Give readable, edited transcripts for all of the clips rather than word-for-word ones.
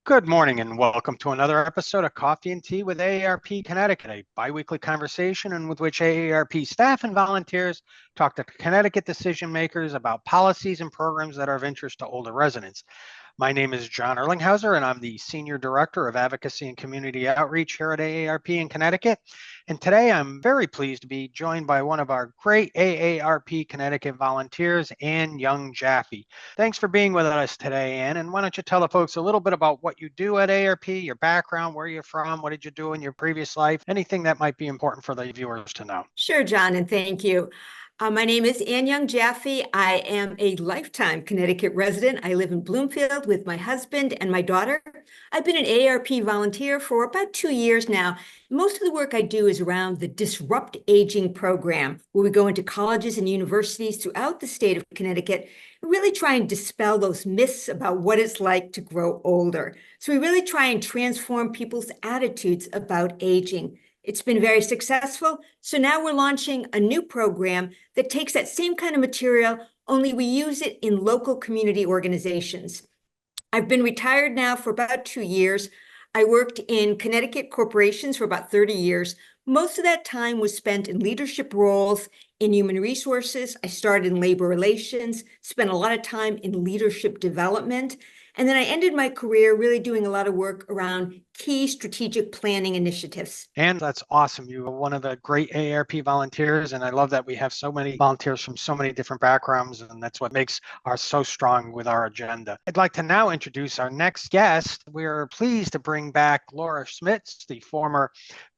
Good morning and welcome to another episode of Coffee and Tea with AARP Connecticut, a biweekly conversation in which AARP staff and volunteers talk to Connecticut decision makers about policies and programs that are of interest to older residents. My name is John Erlingheuser, and I'm the Senior Director of Advocacy and Community Outreach here at AARP in Connecticut. And today I'm very pleased to be joined by one of our great AARP Connecticut volunteers, Ann Young-Jaffe. Thanks for being with us today, Ann. And why don't you tell the folks a little bit about what you do at AARP, your background, where you're from, what did you do in your previous life, anything that might be important for the viewers to know. Sure, John, and thank you. My name is Ann Young-Jaffe. I am a lifetime Connecticut resident. I live in Bloomfield with my husband and my daughter. I've been an AARP volunteer for about 2 years now. Most of the work I do is around the Disrupt Aging program, where we go into colleges and universities throughout the state of Connecticut and really try and dispel those myths about what it's like to grow older. So we really try and transform people's attitudes about aging. It's been very successful. So now we're launching a new program that takes that same kind of material, only we use it in local community organizations. I've been retired now for about 2 years. I worked in Connecticut corporations for about 30 years. Most of that time was spent in leadership roles in human resources. I started in labor relations, spent a lot of time in leadership development. And then I ended my career really doing a lot of work around key strategic planning initiatives. And that's awesome. You are one of the great AARP volunteers. And I love that we have so many volunteers from so many different backgrounds. And that's what makes ours so strong with our agenda. I'd like to now introduce our next guest. We're pleased to bring back Laura Smits, the former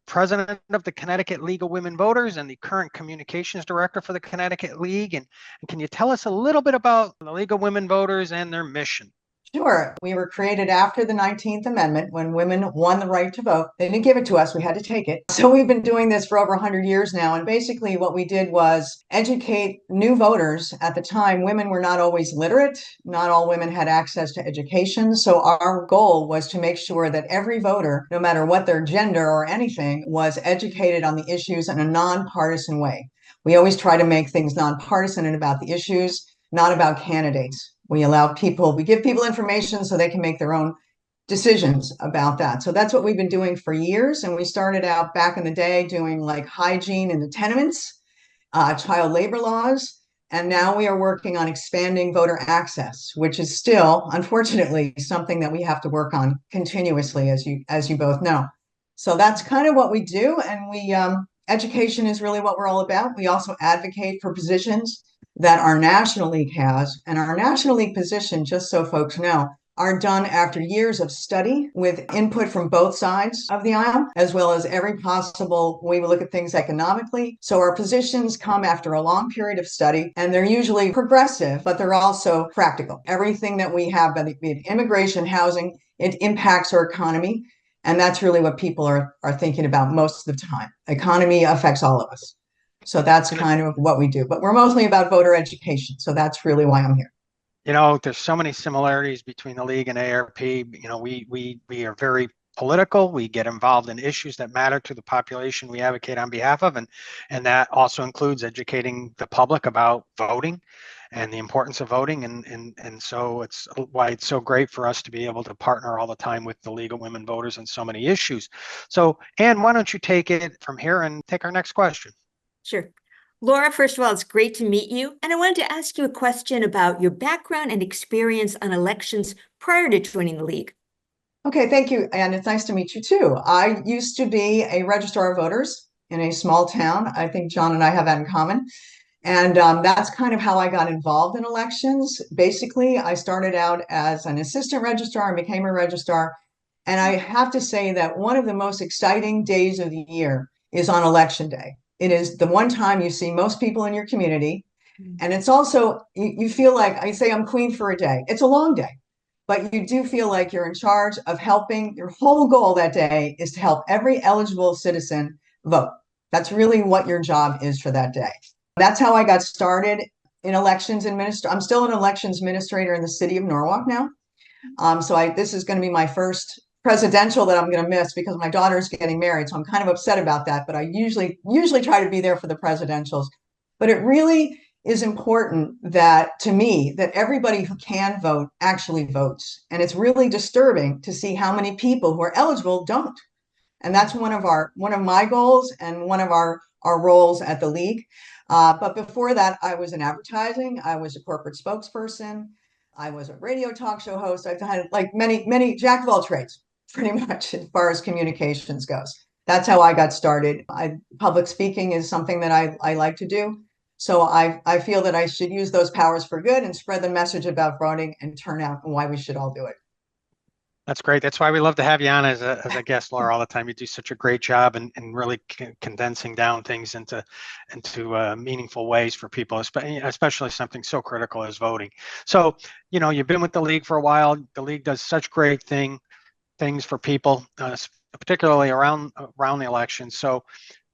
president of the Connecticut League of Women Voters and the current communications director for the Connecticut League. And can you tell us a little bit about the League of Women Voters and their mission? Sure. We were created after the 19th Amendment when women won the right to vote. They didn't give it to us. We had to take it. So we've been doing this for over 100 years now. And basically what we did was educate new voters. At the time, women were not always literate. Not all women had access to education. So our goal was to make sure that every voter, no matter what their gender or anything, was educated on the issues in a nonpartisan way. We always try to make things nonpartisan and about the issues, not about candidates. We give people information so they can make their own decisions about that. So that's what we've been doing for years. And we started out back in the day doing like hygiene in the tenements, child labor laws. And now we are working on expanding voter access, which is still, unfortunately, something that we have to work on continuously, as you both know. So that's kind of what we do. And education is really what we're all about. We also advocate for positions that our National League has. And our National League position, just so folks know, are done after years of study with input from both sides of the aisle, as well as every possible way we look at things economically. So our positions come after a long period of study, and they're usually progressive, but they're also practical. Everything that we have, be it immigration, housing, it impacts our economy. And that's really what people are thinking about most of the time. Economy affects all of us. So that's kind of what we do. But we're mostly about voter education. So that's really why I'm here. You know, there's so many similarities between the League and AARP. You know, we are very political. We get involved in issues that matter to the population we advocate on behalf of. And that also includes educating the public about voting and the importance of voting. And so it's why it's so great for us to be able to partner all the time with the League of Women Voters on so many issues. So, Ann, why don't you take it from here and take our next question? Sure. Laura, first of all, it's great to meet you. And I wanted to ask you a question about your background and experience on elections prior to joining the League. Okay, thank you. And it's nice to meet you too. I used to be a registrar of voters in a small town. I think John and I have that in common. And that's kind of how I got involved in elections. Basically, I started out as an assistant registrar and became a registrar. And I have to say that one of the most exciting days of the year is on election day. It is the one time you see most people in your community. And it's also, you feel like, I say I'm queen for a day. It's a long day, but you do feel like you're in charge of helping. Your whole goal that day is to help every eligible citizen vote. That's really what your job is for that day. That's how I got started in elections administrator. I'm still an elections administrator in the city of Norwalk now. So this is going to be my first presidential that I'm going to miss because my daughter's getting married. So I'm kind of upset about that, but I usually try to be there for the presidentials. But it really is important that, to me, that everybody who can vote actually votes. And it's really disturbing to see how many people who are eligible don't. And that's one of my goals and one of our roles at the League. But before that, I was in advertising. I was a corporate spokesperson. I was a radio talk show host. I've had like many jack of all trades, pretty much, as far as communications goes. That's how I got started. Public speaking is something that I like to do. So I feel that I should use those powers for good and spread the message about voting and turnout and why we should all do it. That's great. That's why we love to have you on as a guest, Laura, all the time. You do such a great job in really condensing down things into meaningful ways for people, especially something so critical as voting. So, you've been with the League for a while. The League does such great things for people, particularly around the election. So,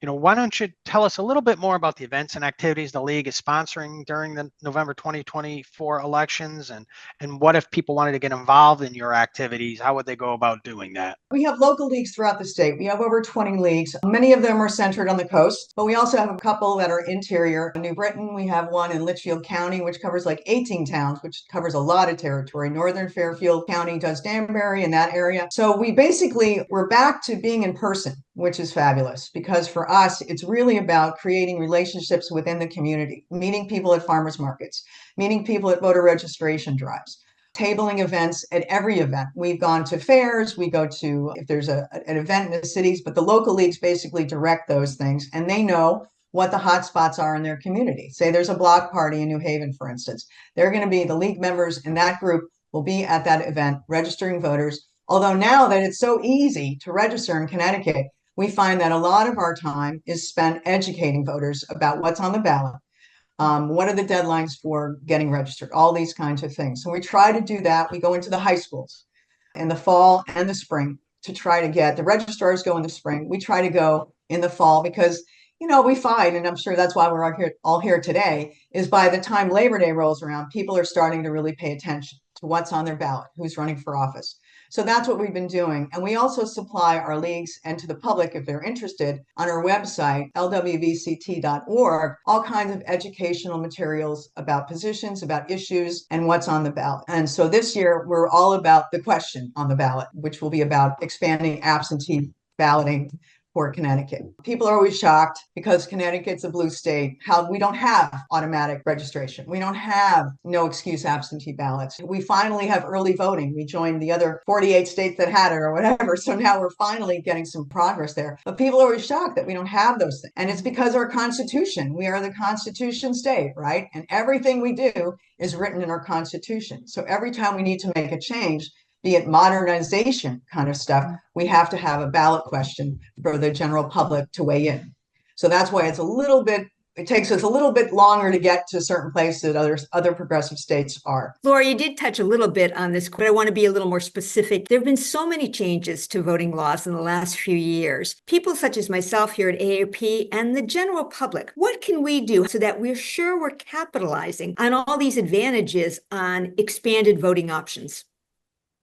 why don't you tell us a little bit more about the events and activities the League is sponsoring during the November 2024 elections, and what if people wanted to get involved in your activities? How would they go about doing that? We have local leagues throughout the state. We have over 20 leagues. Many of them are centered on the coast, but we also have a couple that are interior. In New Britain, we have one in Litchfield County, which covers like 18 towns, which covers a lot of territory. Northern Fairfield County does Danbury in that area. So we're back to being in person, which is fabulous, because for us, it's really about creating relationships within the community, meeting people at farmers markets, meeting people at voter registration drives, tabling events at every event. We've gone to fairs, we go to, if there's an event in the cities, but the local leagues basically direct those things, and they know what the hot spots are in their community. Say there's a block party in New Haven, for instance. They're going to be, the league members in that group will be at that event registering voters. Although now that it's so easy to register in Connecticut, we find that a lot of our time is spent educating voters about what's on the ballot. What are the deadlines for getting registered? All these kinds of things. So we try to do that. We go into the high schools in the fall and the spring to try to get the registrars go in the spring. We try to go in the fall because, we find, and I'm sure that's why we're all here today, is by the time Labor Day rolls around, people are starting to really pay attention to what's on their ballot, who's running for office. So that's what we've been doing. And we also supply our leagues and to the public, if they're interested, on our website, lwvct.org, all kinds of educational materials about positions, about issues, and what's on the ballot. And so this year, we're all about the question on the ballot, which will be about expanding absentee balloting for Connecticut. People are always shocked because Connecticut's a blue state, how we don't have automatic registration. We don't have no excuse absentee ballots. We finally have early voting. We joined the other 48 states that had it or whatever. So now we're finally getting some progress there. But people are always shocked that we don't have those things. And it's because our Constitution, we are the Constitution state, right? And everything we do is written in our Constitution. So every time we need to make a change, be it modernization kind of stuff, we have to have a ballot question for the general public to weigh in. So that's why it takes us a little bit longer to get to certain places that other progressive states are. Laura, you did touch a little bit on this, but I want to be a little more specific. There have been so many changes to voting laws in the last few years. People such as myself here at AARP and the general public, what can we do so that we're sure we're capitalizing on all these advantages on expanded voting options?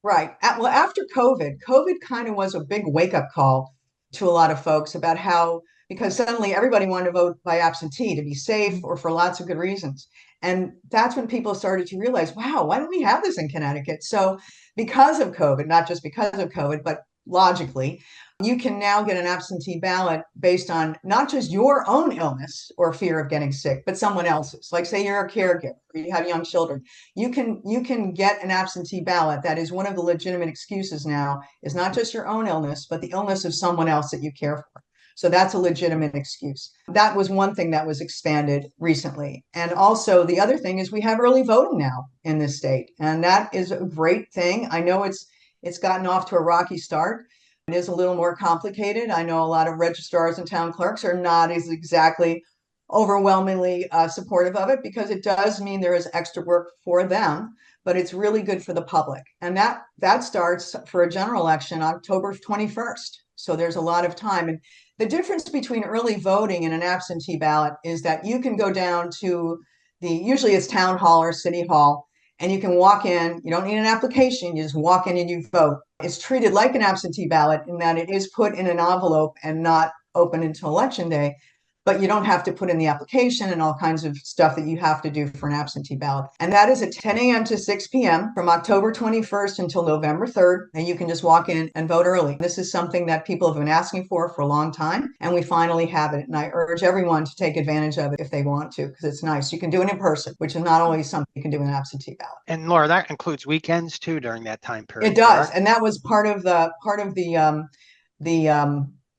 Right. Well, after COVID kind of was a big wake-up call to a lot of folks about how, because suddenly everybody wanted to vote by absentee to be safe or for lots of good reasons. And that's when people started to realize, wow, why don't we have this in Connecticut? So because of COVID, not just because of COVID, but logically, you can now get an absentee ballot based on not just your own illness or fear of getting sick, but someone else's. Like say you're a caregiver or you have young children. You can get an absentee ballot. That is one of the legitimate excuses now, is not just your own illness, but the illness of someone else that you care for. So that's a legitimate excuse. That was one thing that was expanded recently. And also the other thing is we have early voting now in this state. And that is a great thing. I know it's gotten off to a rocky start. It is a little more complicated. I know a lot of registrars and town clerks are not as exactly overwhelmingly supportive of it because it does mean there is extra work for them, but it's really good for the public. And that starts for a general election October 21st. So there's a lot of time. And the difference between early voting and an absentee ballot is that you can go down to usually it's town hall or city hall, and you can walk in. You don't need an application. You just walk in and you vote. It's treated like an absentee ballot in that it is put in an envelope and not open until election day. but you don't have to put in the application and all kinds of stuff that you have to do for an absentee ballot. And that is at 10 a.m. to 6 p.m. from October 21st until November 3rd. And you can just walk in and vote early. This is something that people have been asking for a long time, and we finally have it. And I urge everyone to take advantage of it if they want to, because it's nice. You can do it in person, which is not always something you can do in an absentee ballot. And Laura, that includes weekends too during that time period. It does, correct? and that was part of the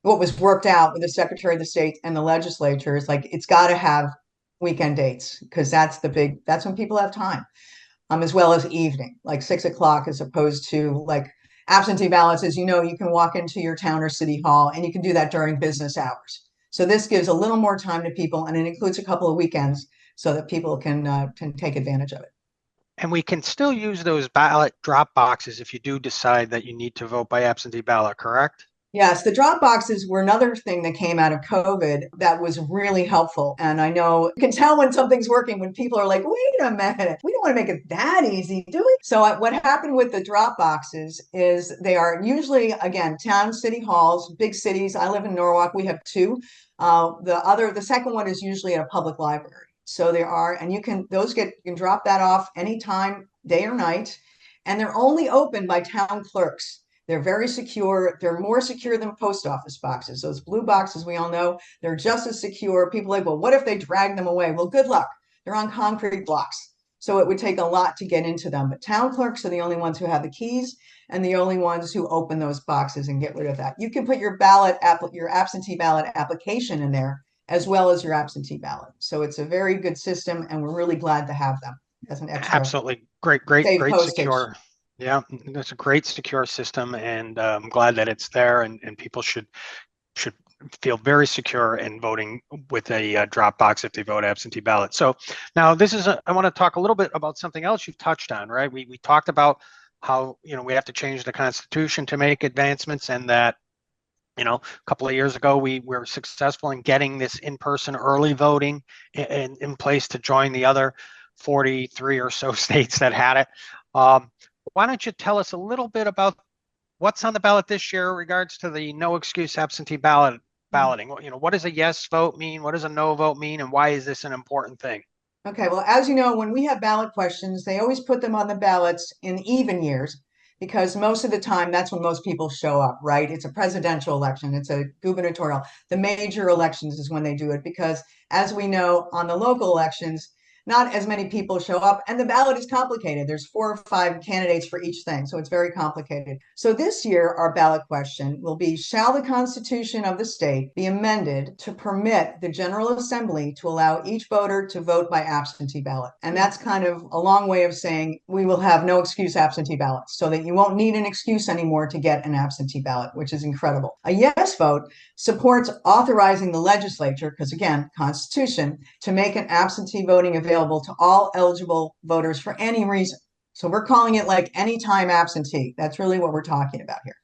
what was worked out with the Secretary of the State and the legislature is like it's got to have weekend dates because that's when people have time, as well as evening, like 6 o'clock, as opposed to like absentee ballots. As you know, you can walk into your town or city hall, and you can do that during business hours. So this gives a little more time to people, and it includes a couple of weekends so that people can take advantage of it. And we can still use those ballot drop boxes if you do decide that you need to vote by absentee ballot, correct? Yes, the drop boxes were another thing that came out of COVID that was really helpful. And I know you can tell when something's working when people are like, wait a minute, we don't want to make it that easy, do we? So what happened with the drop boxes is they are usually, again, town, city halls, big cities. I live in Norwalk. We have two. The second one is usually at a public library. So there are, and you can drop that off anytime, day or night. And they're only open by town clerks. They're very secure. They're more secure than post office boxes. Those blue boxes, we all know, they're just as secure. People are like, well, what if they drag them away? Well, good luck. They're on concrete blocks. So it would take a lot to get into them. But town clerks are the only ones who have the keys and the only ones who open those boxes and get rid of that. You can put your absentee ballot application in there as well as your absentee ballot. So it's a very good system, and we're really glad to have them as an extra. Absolutely. Great postage. secure. Yeah, it's a great secure system, and I'm glad that it's there, and people should feel very secure in voting with a drop box if they vote absentee ballot. So now I want to talk a little bit about something else you've touched on, right? We talked about how, we have to change the Constitution to make advancements, and that, a couple of years ago, we were successful in getting this in-person early voting in place to join the other 43 or so states that had it. Why don't you tell us a little bit about what's on the ballot this year in regards to the no excuse absentee balloting? What does a yes vote mean? What does a no vote mean? And why is this an important thing? Okay, well, as you know, when we have ballot questions, they always put them on the ballots in even years because most of the time that's when most people show up, right? It's a presidential election, it's a gubernatorial. The major elections is when they do it because, as we know, on the local elections, not as many people show up, and the ballot is complicated. There's 4 or 5 candidates for each thing, so it's very complicated. So this year, our ballot question will be, shall the Constitution of the state be amended to permit the General Assembly to allow each voter to vote by absentee ballot? And that's kind of a long way of saying we will have no excuse absentee ballots, so that you won't need an excuse anymore to get an absentee ballot, which is incredible. A yes vote supports authorizing the legislature, because again, Constitution, to make an absentee voting available to all eligible voters for any reason. So we're calling it like anytime absentee. That's really what we're talking about here.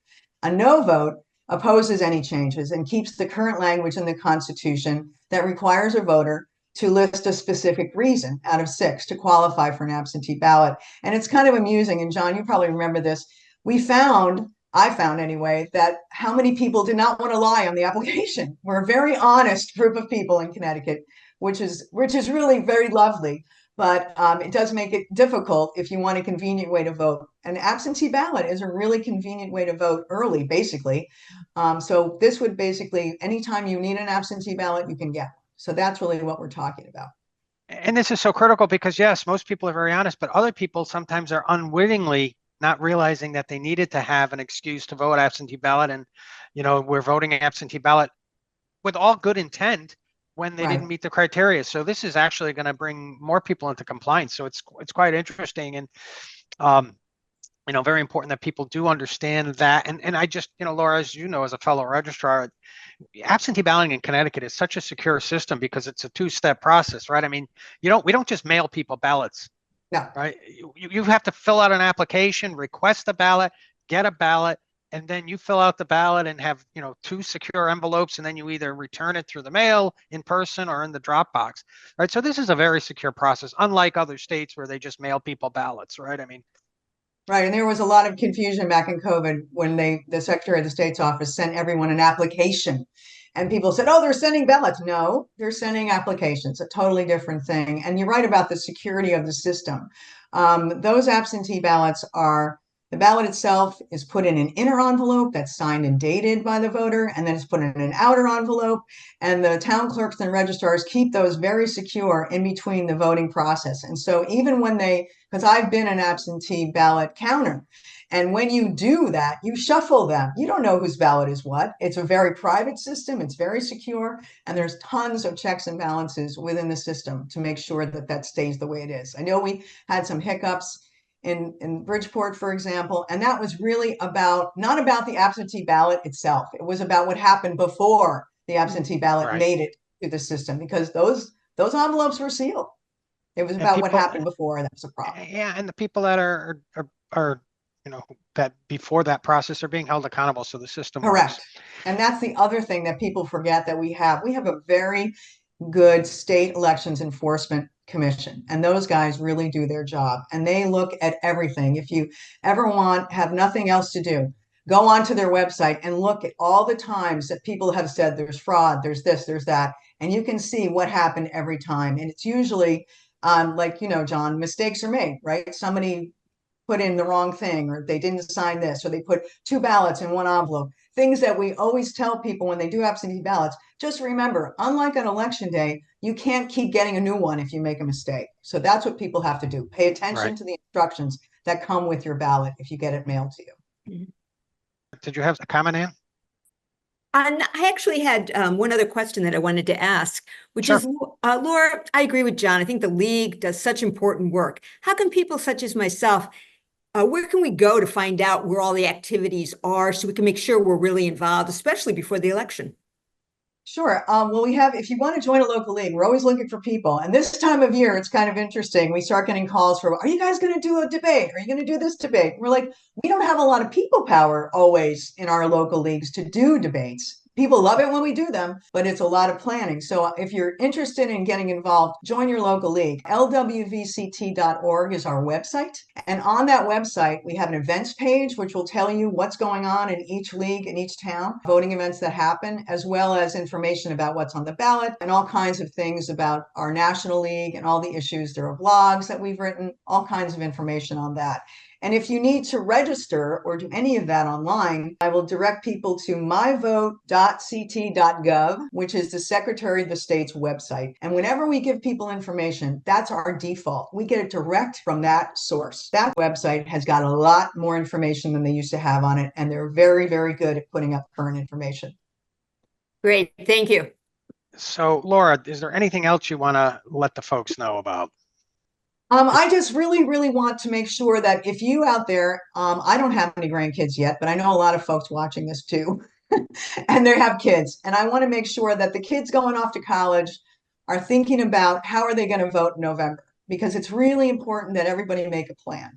A no vote opposes any changes and keeps the current language in the Constitution that requires a voter to list a specific reason out of 6 to qualify for an absentee ballot. And it's kind of amusing, and John, you probably remember this. I found anyway, that how many people did not want to lie on the application. We're a very honest group of people in Connecticut, which is really very lovely, but it does make it difficult if you want a convenient way to vote. An absentee ballot is a really convenient way to vote early, basically. So this would basically, anytime you need an absentee ballot, you can get one. So that's really what we're talking about. And this is so critical because, yes, most people are very honest, but other people sometimes are unwittingly not realizing that they needed to have an excuse to vote absentee ballot. And, we're voting absentee ballot with all good intent when they didn't meet the criteria. So this is actually going to bring more people into compliance. So it's quite interesting. And, very important that people do understand that. And I just, Laura, as you know, as a fellow registrar, absentee balloting in Connecticut is such a secure system because it's a 2-step process, right? I mean, we don't just mail people ballots. No. Right. You have to fill out an application, request a ballot, get a ballot, and then you fill out the ballot and have, 2 secure envelopes, and then you either return it through the mail, in person, or in the drop box. Right. So this is a very secure process, unlike other states where they just mail people ballots. Right. I mean. Right. And there was a lot of confusion back in COVID when the Secretary of the State's office sent everyone an application. And people said, oh, they're sending ballots. No, they're sending applications, a totally different thing. And you're right about the security of the system. Those absentee ballots are, the ballot itself is put in an inner envelope that's signed and dated by the voter, and then it's put in an outer envelope. And the town clerks and registrars keep those very secure in between the voting process. And so even when because I've been an absentee ballot counter, and when you do that, you shuffle them. You don't know whose ballot is what. It's a very private system. It's very secure. And there's tons of checks and balances within the system to make sure that that stays the way it is. I know we had some hiccups in Bridgeport, for example, and that was really not about the absentee ballot itself. It was about what happened before the absentee ballot made it to the system, because those envelopes were sealed. It was about what happened before. That's a problem. Yeah, and the people that are that before that process are being held accountable, so the system Correct. works. And that's the other thing that people forget that we have. We have a very good state elections enforcement commission, and those guys really do their job, and they look at everything. If you ever have nothing else to do, go onto their website and look at all the times that people have said there's fraud, there's this, there's that, and you can see what happened every time. And it's usually like, John, mistakes are made, right? Somebody put in the wrong thing, or they didn't sign this, or they put 2 ballots in 1 envelope. Things that we always tell people when they do absentee ballots, just remember, unlike on election day, you can't keep getting a new one if you make a mistake. So that's what people have to do. Pay attention to the instructions that come with your ballot if you get it mailed to you. Did you have a comment, Ann? And I actually had one other question that I wanted to ask, which is, Laura, I agree with John. I think the league does such important work. How can people such as myself, where can we go to find out where all the activities are so we can make sure we're really involved, especially before the election? Sure. Well, if you want to join a local league, we're always looking for people. And this time of year, it's kind of interesting. We start getting calls for, are you guys going to do a debate? Are you going to do this debate? We're like, we don't have a lot of people power always in our local leagues to do debates. People love it when we do them, but it's a lot of planning. So if you're interested in getting involved, join your local league. lwvct.org is our website. And on that website, we have an events page, which will tell you what's going on in each league in each town, voting events that happen, as well as information about what's on the ballot and all kinds of things about our national league and all the issues. There are blogs that we've written, all kinds of information on that. And if you need to register or do any of that online, I will direct people to myvote.ct.gov, which is the Secretary of the State's website. And whenever we give people information, that's our default. We get it direct from that source. That website has got a lot more information than they used to have on it, and they're very, very good at putting up current information. Great. Thank you. So, Laura, is there anything else you want to let the folks know about? I just really, really want to make sure that if you out there, I don't have any grandkids yet, but I know a lot of folks watching this too, and they have kids. And I want to make sure that the kids going off to college are thinking about how are they going to vote in November, because it's really important that everybody make a plan.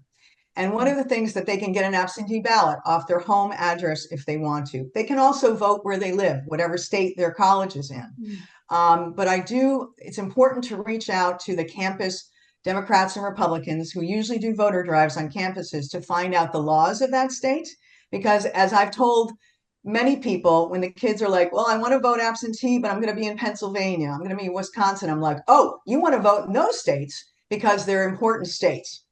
And one of the things that they can get an absentee ballot off their home address if they want to. They can also vote where they live, whatever state their college is in. But it's important to reach out to the campus Democrats and Republicans who usually do voter drives on campuses to find out the laws of that state. Because as I've told many people, when the kids are like, well, I want to vote absentee, but I'm going to be in Pennsylvania, I'm going to be in Wisconsin. I'm like, oh, you want to vote in those states because they're important states.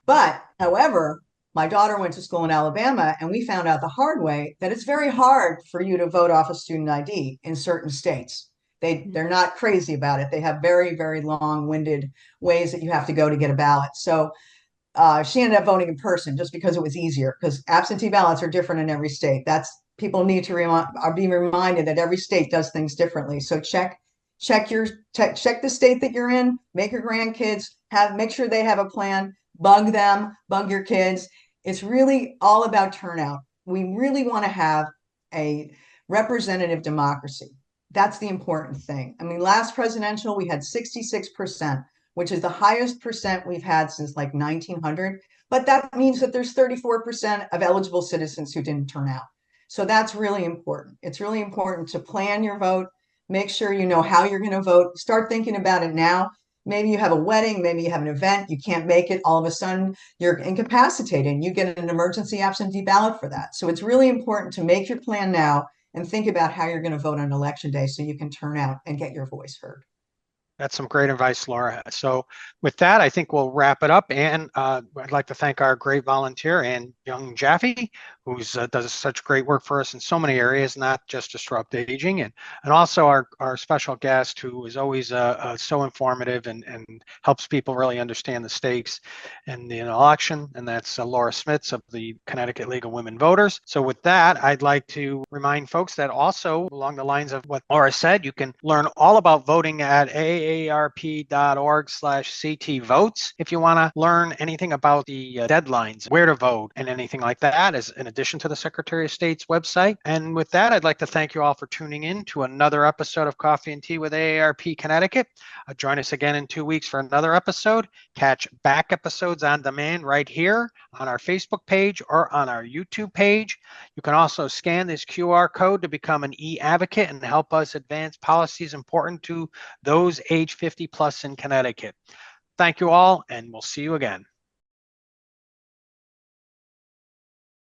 But however, my daughter went to school in Alabama, and we found out the hard way that it's very hard for you to vote off a student ID in certain states. They're not crazy about it. They have very, very long-winded ways that you have to go to get a ballot. So she ended up voting in person just because it was easier, because absentee ballots are different in every state. People need to be reminded that every state does things differently. So check the state that you're in, make your grandkids make sure they have a plan, bug them, bug your kids. It's really all about turnout. We really want to have a representative democracy. That's the important thing. I mean, last presidential, we had 66%, which is the highest percent we've had since like 1900. But that means that there's 34% of eligible citizens who didn't turn out. So that's really important. It's really important to plan your vote, make sure you know how you're going to vote, start thinking about it now. Maybe you have a wedding, maybe you have an event, you can't make it, all of a sudden you're incapacitated and you get an emergency absentee ballot for that. So it's really important to make your plan now and think about how you're going to vote on election day so you can turn out and get your voice heard. That's some great advice, Laura. So with that, I think we'll wrap it up. And I'd like to thank our great volunteer, Ann Young-Jaffe, who does such great work for us in so many areas, not just disrupt aging. And also our special guest, who is always so informative and helps people really understand the stakes in the election. And that's Laura Smits of the Connecticut League of Women Voters. So with that, I'd like to remind folks that also along the lines of what Laura said, you can learn all about voting at aarp.org/CT votes. If you want to learn anything about the deadlines, where to vote, and anything like that, as in addition to the Secretary of State's website. And with that, I'd like to thank you all for tuning in to another episode of Coffee and Tea with AARP Connecticut. Join us again in 2 weeks for another episode. Catch back episodes on demand right here on our Facebook page or on our YouTube page. You can also scan this QR code to become an e-advocate and help us advance policies important to those age 50 plus in Connecticut. Thank you all, and we'll see you again.